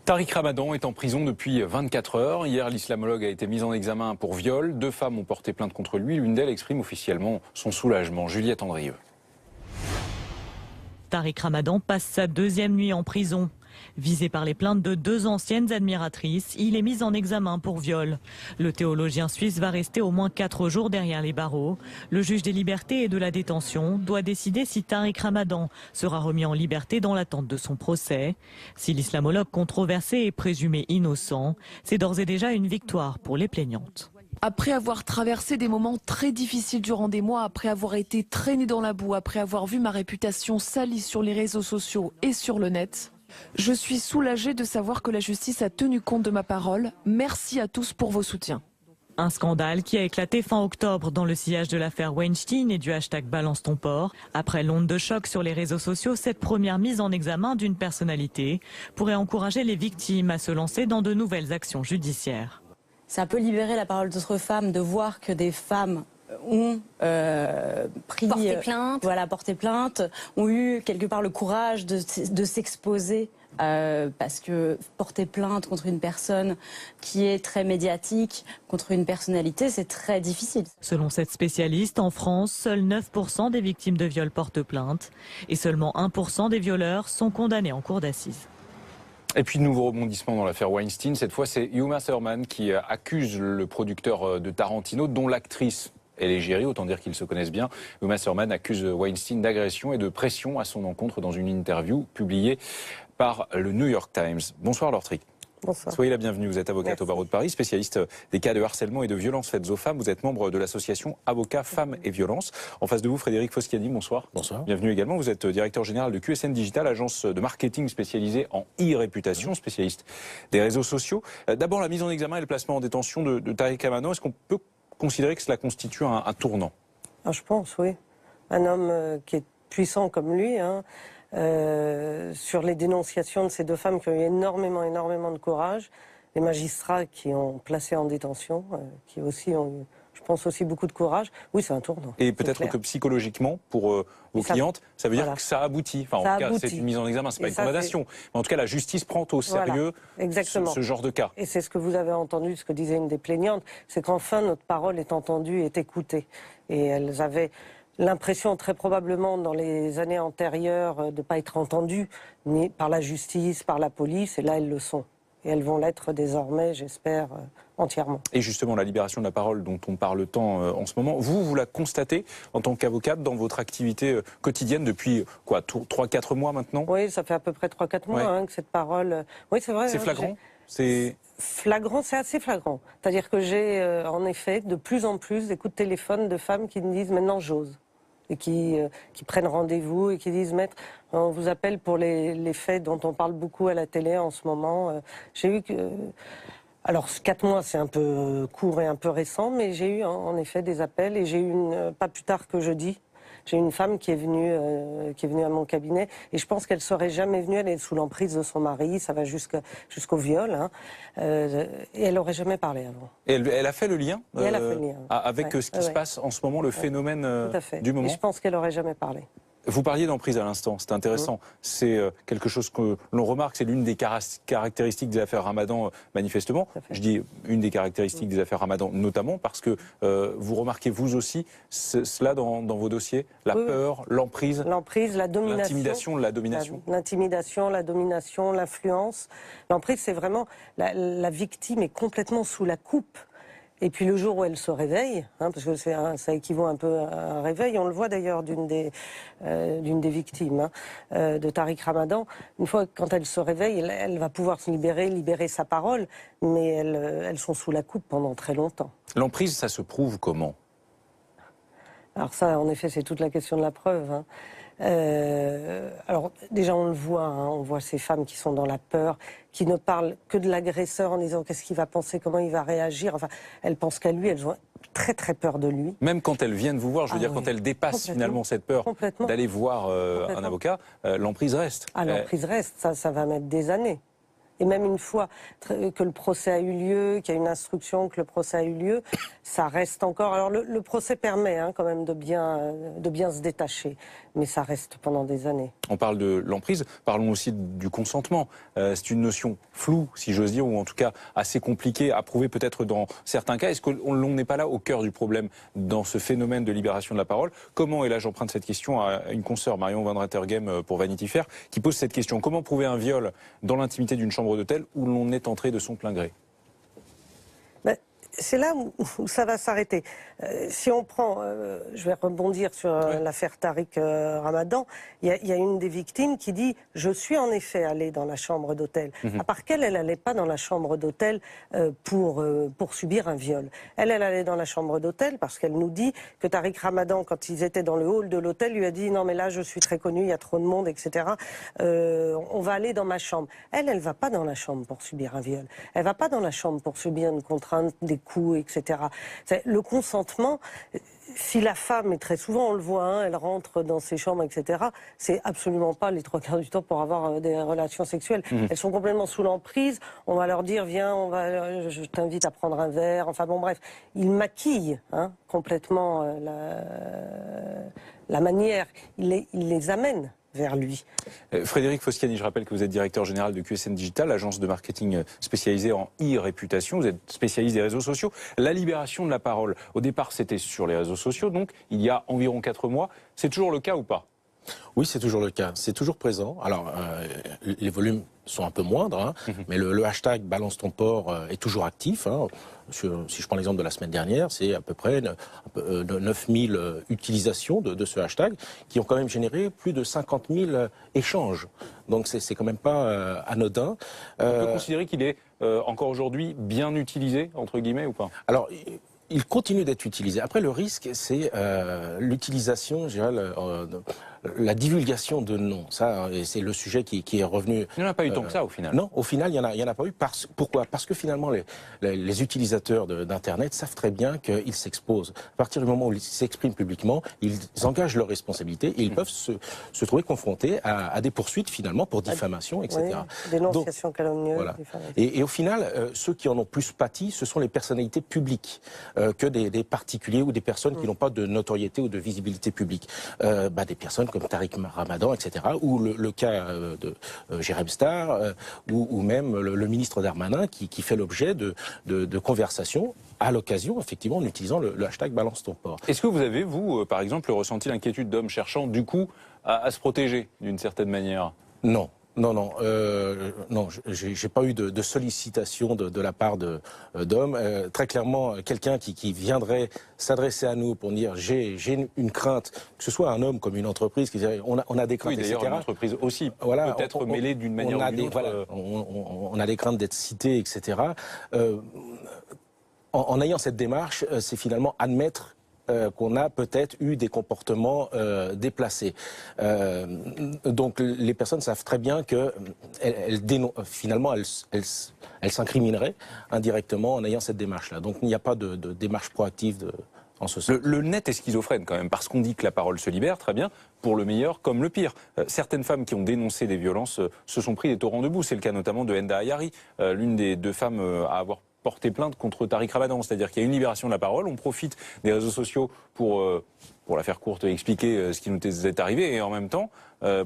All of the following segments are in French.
Tariq Ramadan est en prison depuis 24 heures. Hier, l'islamologue a été mis en examen pour viol. 2 femmes ont porté plainte contre lui. L'une d'elles exprime officiellement son soulagement. Juliette Andrieux. Tariq Ramadan passe sa 2e nuit en prison. Visé par les plaintes de 2 anciennes admiratrices, il est mis en examen pour viol. Le théologien suisse va rester au moins 4 jours derrière les barreaux. Le juge des libertés et de la détention doit décider si Tariq Ramadan sera remis en liberté dans l'attente de son procès. Si l'islamologue controversé est présumé innocent, c'est d'ores et déjà une victoire pour les plaignantes. Après avoir traversé des moments très difficiles durant des mois, après avoir été traîné dans la boue, après avoir vu ma réputation salie sur les réseaux sociaux et sur le net, je suis soulagée de savoir que la justice a tenu compte de ma parole. Merci à tous pour vos soutiens. Un scandale qui a éclaté fin octobre dans le sillage de l'affaire Weinstein et du hashtag Balance ton port. Après l'onde de choc sur les réseaux sociaux, cette première mise en examen d'une personnalité pourrait encourager les victimes à se lancer dans de nouvelles actions judiciaires. Ça peut libérer la parole d'autres femmes de voir que des femmes ont porté plainte, ont eu quelque part le courage de s'exposer parce que porter plainte contre une personne qui est très médiatique, contre une personnalité, c'est très difficile. Selon cette spécialiste, en France, seuls 9% des victimes de viol portent plainte et seulement 1% des violeurs sont condamnés en cour d'assises. Et puis, nouveau rebondissement dans l'affaire Weinstein. Cette fois, c'est Uma Thurman qui accuse le producteur de Tarantino, dont l'actrice est l'égérie, autant dire qu'ils se connaissent bien. Uma Thurman accuse Weinstein d'agression et de pression à son encontre dans une interview publiée par le New York Times. Bonsoir Laure Trick. Bonsoir. Soyez la bienvenue, vous êtes avocate Merci. au barreau de Paris, spécialiste des cas de harcèlement et de violences faites aux femmes. Vous êtes membre de l'association Avocats Femmes et Violences. En face de vous, Frédéric Foschiani, bonsoir. Bonsoir. Bienvenue également, vous êtes directeur général de QSN Digital, agence de marketing spécialisée en e-réputation, spécialiste des réseaux sociaux. D'abord, la mise en examen et le placement en détention de Tariq Ramadan, est-ce qu'on peut considérer que cela constitue un tournant? Je pense, oui. Un homme qui est puissant comme lui, sur les dénonciations de ces 2 femmes qui ont eu énormément de courage, les magistrats qui ont placé en détention, qui aussi ont eu, je pense, aussi beaucoup de courage. Oui, c'est un tournant. Et peut-être que psychologiquement, pour vos clientes, ça veut dire que ça aboutit. Enfin, en tout cas, c'est une mise en examen, c'est pas une condamnation. Mais en tout cas, la justice prend au sérieux ce genre de cas. Et c'est ce que vous avez entendu, ce que disait une des plaignantes, c'est qu'enfin notre parole est entendue, est écoutée. Et elles avaient l'impression très probablement dans les années antérieures de ne pas être entendues, ni par la justice, par la police, et là elles le sont. Et elles vont l'être désormais, j'espère, entièrement. Et justement, la libération de la parole dont on parle tant en ce moment, vous la constatez en tant qu'avocate dans votre activité quotidienne depuis quoi, 3-4 mois maintenant? Oui, ça fait à peu près 3-4 mois que cette parole... Oui, c'est vrai. C'est flagrant? Flagrant, c'est assez flagrant. C'est-à-dire que j'ai en effet de plus en plus des coups de téléphone de femmes qui me disent maintenant j'ose. Et qui prennent rendez-vous et qui disent maître, on vous appelle pour les faits dont on parle beaucoup à la télé en ce moment. J'ai eu que... Alors 4 mois c'est un peu court et un peu récent, mais j'ai eu en effet des appels et j'ai eu pas plus tard que jeudi. J'ai une femme qui est venue à mon cabinet et je pense qu'elle serait jamais venue. Elle est sous l'emprise de son mari, ça va jusqu'au viol, et elle aurait jamais parlé avant. Et elle a fait le lien, avec ce qui se passe en ce moment, le phénomène du moment. Et je pense qu'elle aurait jamais parlé. Vous parliez d'emprise à l'instant, c'est intéressant. C'est quelque chose que l'on remarque, c'est l'une des caractéristiques des affaires Ramadan, manifestement. Je dis une des caractéristiques des affaires Ramadan, notamment parce que vous remarquez vous aussi cela dans vos dossiers, la peur, l'emprise, la domination, l'intimidation, la domination. L'intimidation, la domination, l'influence. L'emprise, c'est vraiment la victime est complètement sous la coupe. Et puis le jour où elle se réveille, parce que ça équivaut un peu à un réveil, on le voit d'ailleurs d'une des victimes de Tariq Ramadan, une fois quand elle se réveille, elle va pouvoir se libérer sa parole, mais elles sont sous la coupe pendant très longtemps. L'emprise, ça se prouve comment? Alors ça, en effet, c'est toute la question de la preuve. Alors déjà on le voit, on voit ces femmes qui sont dans la peur, qui ne parlent que de l'agresseur en disant qu'est-ce qu'il va penser, comment il va réagir. Enfin, elles pensent qu'à lui, elles ont très très peur de lui. Même quand elles viennent vous voir, je veux dire, quand elles dépassent finalement cette peur d'aller voir un avocat, l'emprise reste. L'emprise reste, ça va mettre des années. Et même une fois que le procès a eu lieu, qu'il y a une instruction, que le procès a eu lieu, ça reste encore... Alors le procès permet quand même de bien se détacher, mais ça reste pendant des années. On parle de l'emprise, parlons aussi du consentement. C'est une notion floue, si j'ose dire, ou en tout cas assez compliquée à prouver peut-être dans certains cas. Est-ce qu'on n'est pas là au cœur du problème dans ce phénomène de libération de la parole? Comment, et là j'emprunte cette question à une consoeur, Marion Van Rettergem pour Vanity Fair, qui pose cette question: comment prouver un viol dans l'intimité d'une chambre d'hôtel où l'on est entré de son plein gré? C'est là où ça va s'arrêter. Si on prend, je vais rebondir sur l'affaire Tariq Ramadan, il y a une des victimes qui dit « Je suis en effet allée dans la chambre d'hôtel ». À part qu'elle n'allait pas dans la chambre d'hôtel pour subir un viol. Elle allait dans la chambre d'hôtel parce qu'elle nous dit que Tariq Ramadan, quand ils étaient dans le hall de l'hôtel, lui a dit « Non mais là je suis très connue, il y a trop de monde, etc. On va aller dans ma chambre ». Elle ne va pas dans la chambre pour subir un viol. Elle ne va pas dans la chambre pour subir une contrainte, des coups, etc. Le consentement, si la femme, et très souvent on le voit, elle rentre dans ses chambres, etc., c'est absolument pas les 3/4 du temps pour avoir des relations sexuelles. Elles sont complètement sous l'emprise, on va leur dire viens, je t'invite à prendre un verre, enfin bon bref, ils maquillent complètement la manière, ils les amènent vers lui. Frédéric Foschiani, je rappelle que vous êtes directeur général de QSN Digital, agence de marketing spécialisée en e-réputation. Vous êtes spécialiste des réseaux sociaux. La libération de la parole, au départ, c'était sur les réseaux sociaux, donc il y a environ 4 mois. C'est toujours le cas ou pas? Oui, c'est toujours le cas. C'est toujours présent. Alors, les volumes sont un peu moindres, mais le hashtag Balance ton port est toujours actif. Si je prends l'exemple de la semaine dernière, c'est à peu près 9000 utilisations de ce hashtag qui ont quand même généré plus de 50 000 échanges. Donc c'est quand même pas anodin. On peut considérer qu'il est encore aujourd'hui bien utilisé, entre guillemets, ou pas? Alors, il continue d'être utilisé. Après, le risque, c'est l'utilisation, je dirais, la divulgation de noms. Ça, c'est le sujet qui est revenu. Il n'y en a pas eu tant que ça, au final. Non, au final, il n'y en a pas eu. Pourquoi? Parce que finalement, les utilisateurs d'Internet savent très bien qu'ils s'exposent. À partir du moment où ils s'expriment publiquement, ils engagent leurs responsabilités et ils peuvent se trouver confrontés à des poursuites, finalement, pour diffamation, etc. Oui, dénonciation calomnieuse. Voilà. Et au final, ceux qui en ont plus pâti, ce sont les personnalités publiques que des particuliers ou des personnes qui n'ont pas de notoriété ou de visibilité publique. Des personnes comme Tariq Ramadan, etc. Ou le cas de Jérém Star, ou même le ministre Darmanin qui fait l'objet de conversations à l'occasion, effectivement, en utilisant le hashtag Balance ton port. Est-ce que vous avez, vous, par exemple, ressenti l'inquiétude d'hommes cherchant, du coup, à se protéger d'une certaine manière? Non. Non, j'ai pas eu de sollicitation de la part d'hommes. Très clairement, quelqu'un qui viendrait s'adresser à nous pour dire j'ai une crainte, que ce soit un homme comme une entreprise, qui dirait on a des craintes, oui, d'ailleurs, etc. Une entreprise aussi voilà, peut-être mêlée d'une manière ou d'une autre. On a des craintes d'être cité, etc. En ayant cette démarche, c'est finalement admettre qu'on a peut-être eu des comportements déplacés. Donc les personnes savent très bien que finalement elles s'incrimineraient indirectement en ayant cette démarche-là. Donc il n'y a pas de démarche proactive en ce sens. Le net est schizophrène quand même, parce qu'on dit que la parole se libère, très bien, pour le meilleur comme le pire. Certaines femmes qui ont dénoncé des violences se sont pris des torrents de boue. C'est le cas notamment de Enda Ayari, l'une des 2 femmes à avoir porté plainte contre Tariq Ramadan. C'est-à-dire qu'il y a une libération de la parole, on profite des réseaux sociaux pour la faire courte, expliquer ce qui nous est arrivé, et en même temps,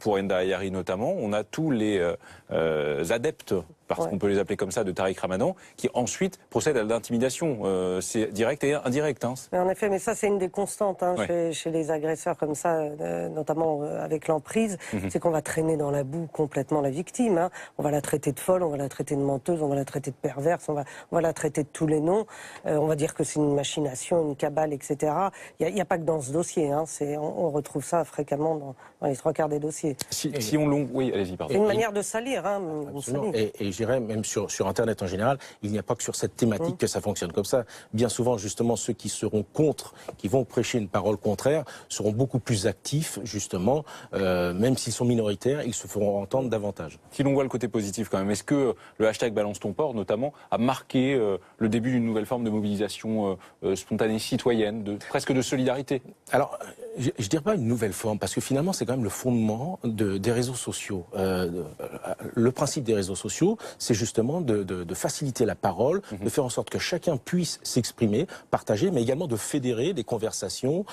pour Enda Ayari notamment, on a tous les adeptes, parce qu'on peut les appeler comme ça, de Tariq Ramadan, qui ensuite procèdent à l'intimidation. C'est direct et indirect. Mais en effet, mais ça c'est une des constantes chez les agresseurs comme ça, notamment avec l'emprise, c'est qu'on va traîner dans la boue complètement la victime. On va la traiter de folle, on va la traiter de menteuse, on va la traiter de perverse, on va la traiter de tous les noms. On va dire que c'est une machination, une cabale, etc. Il n'y a pas que dans ce dossier. On retrouve ça fréquemment dans les 3/4 des dossiers. Oui, allez-y, pardon. C'est une manière de salir. Et je dirais, même sur Internet en général, il n'y a pas que sur cette thématique que ça fonctionne comme ça. Bien souvent, justement, ceux qui seront contre, qui vont prêcher une parole contraire, seront beaucoup plus actifs, justement. Même s'ils sont minoritaires, ils se feront entendre davantage. Si l'on voit le côté positif quand même, est-ce que le hashtag Balance ton port, notamment, a marqué le début d'une nouvelle forme de mobilisation spontanée, citoyenne, presque de solidarité? Alors, je ne dirais pas une nouvelle forme, parce que finalement, c'est quand même le fondement des réseaux sociaux. Le principe des réseaux sociaux, c'est justement de faciliter la parole, de faire en sorte que chacun puisse s'exprimer, partager, mais également de fédérer des conversations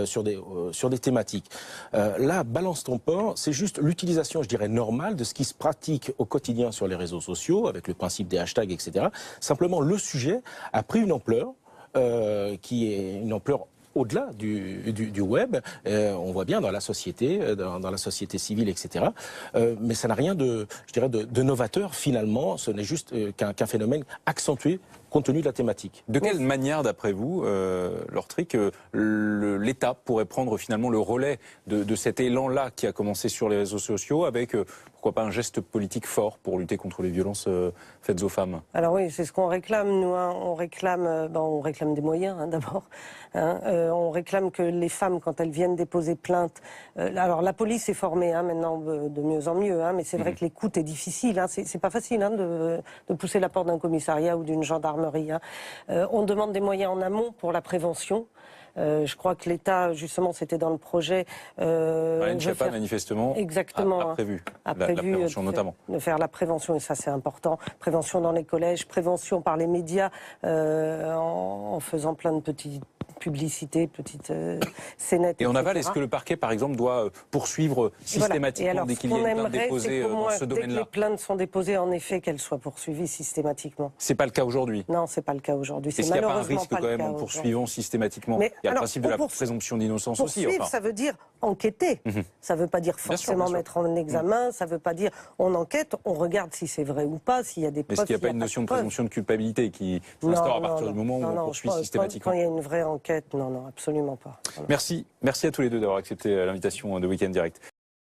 sur des thématiques. Là, balance ton porc, c'est juste l'utilisation, je dirais, normale de ce qui se pratique au quotidien sur les réseaux sociaux, avec le principe des hashtags, etc. Simplement, le sujet a pris une ampleur qui est une ampleur au-delà du web, on voit bien dans la société civile, etc. Mais ça n'a rien de novateur finalement, ce n'est juste qu'un phénomène accentué compte tenu de la thématique. De quelle manière, d'après vous, Laure Trick, l'État pourrait prendre finalement le relais de cet élan-là qui a commencé sur les réseaux sociaux avec, pourquoi pas, un geste politique fort pour lutter contre les violences faites aux femmes? Alors oui, c'est ce qu'on réclame, nous. On réclame des moyens, d'abord. On réclame que les femmes, quand elles viennent déposer plainte... alors la police est formée maintenant de mieux en mieux, mais c'est vrai que l'écoute est difficile. C'est pas facile de pousser la porte d'un commissariat ou d'une gendarmerie. On demande des moyens en amont pour la prévention. Je crois que l'État, justement, c'était dans le projet... Marlène Schiappa, manifestement, a prévu la prévention, notamment. De faire la prévention, et ça c'est important. Prévention dans les collèges, prévention par les médias, en faisant plein de petites publicités, petites scénettes. Et en aval, est-ce que le parquet, par exemple, doit poursuivre systématiquement dès qu'il y a une plainte déposée dans ce domaine-là? Dès que les plaintes sont déposées, en effet, qu'elles soient poursuivies systématiquement. C'est pas le cas aujourd'hui? Non, c'est pas le cas aujourd'hui. Est-ce qu'il n'y a pas un risque quand même en poursuivant systématiquement? Il y a le principe de la présomption d'innocence aussi. Poursuivre, ça veut dire enquêter. Ça ne veut pas dire forcément mettre en examen, ça ne veut pas dire on enquête, on regarde si c'est vrai ou pas, s'il y a des preuves. Est-ce qu'il n'y a pas une notion de présomption de culpabilité qui s'instaure à partir du moment où on poursuit systématiquement? Quand il y a une vraie enquête, non, absolument pas. Merci à tous les deux d'avoir accepté l'invitation de Week-end Direct.